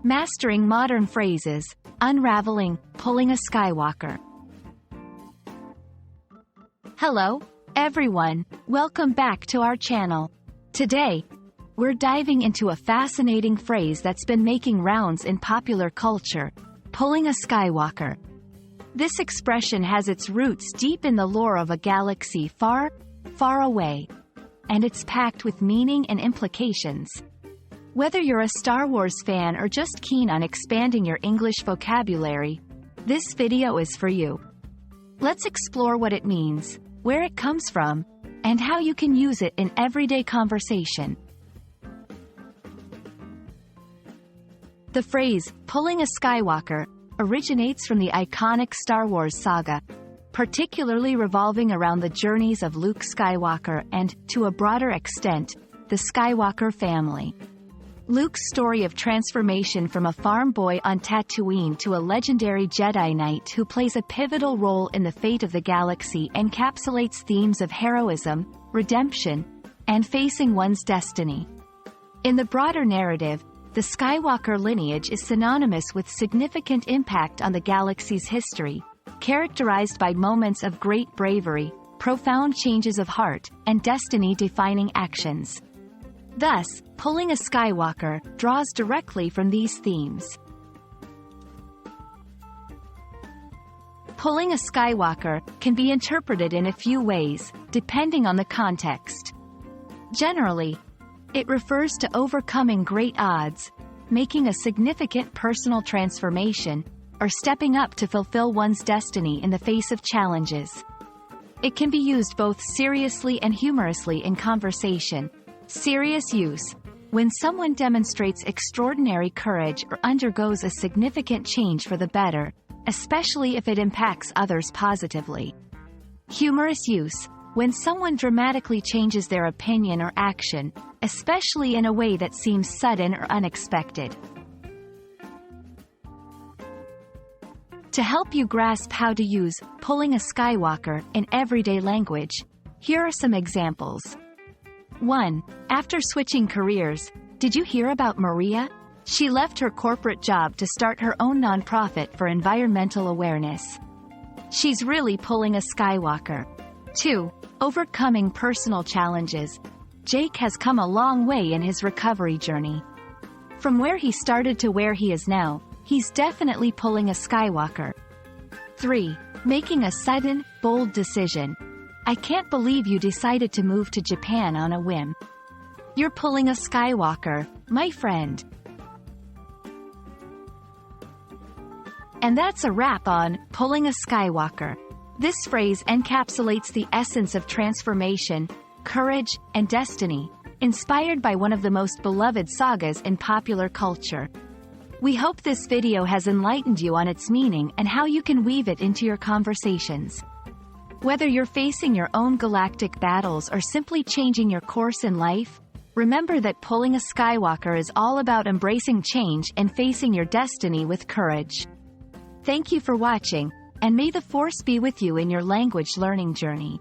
Mastering modern phrases, unraveling, pulling a Skywalker. Hello, everyone, welcome back to our channel. Today, we're diving into a fascinating phrase that's been making rounds in popular culture, pulling a Skywalker. This expression has its roots deep in the lore of a galaxy far, far away, and it's packed with meaning and implications. Whether you're a Star Wars fan or just keen on expanding your English vocabulary, this video is for you. Let's explore what it means, where it comes from, and how you can use it in everyday conversation. The phrase, pulling a Skywalker, originates from the iconic Star Wars saga, particularly revolving around the journeys of Luke Skywalker and, to a broader extent, the Skywalker family. Luke's story of transformation from a farm boy on Tatooine to a legendary Jedi Knight who plays a pivotal role in the fate of the galaxy encapsulates themes of heroism, redemption, and facing one's destiny. In the broader narrative, the Skywalker lineage is synonymous with significant impact on the galaxy's history, characterized by moments of great bravery, profound changes of heart, and destiny-defining actions. Thus, pulling a Skywalker draws directly from these themes. Pulling a Skywalker can be interpreted in a few ways, depending on the context. Generally, it refers to overcoming great odds, making a significant personal transformation, or stepping up to fulfill one's destiny in the face of challenges. It can be used both seriously and humorously in conversation. Serious use: when someone demonstrates extraordinary courage or undergoes a significant change for the better, especially if it impacts others positively. Humorous use: when someone dramatically changes their opinion or action, especially in a way that seems sudden or unexpected. To help you grasp how to use pulling a Skywalker in everyday language, here are some examples. 1. After switching careers, did you hear about Maria? She left her corporate job to start her own nonprofit for environmental awareness. She's really pulling a Skywalker. 2. Overcoming personal challenges. Jake has come a long way in his recovery journey. From where he started to where he is now, he's definitely pulling a Skywalker. 3. Making a sudden, bold decision. I can't believe you decided to move to Japan on a whim. You're pulling a Skywalker, my friend. And that's a wrap on pulling a Skywalker. This phrase encapsulates the essence of transformation, courage, and destiny, inspired by one of the most beloved sagas in popular culture. We hope this video has enlightened you on its meaning and how you can weave it into your conversations. Whether you're facing your own galactic battles or simply changing your course in life, remember that pulling a Skywalker is all about embracing change and facing your destiny with courage. Thank you for watching, and may the Force be with you in your language learning journey.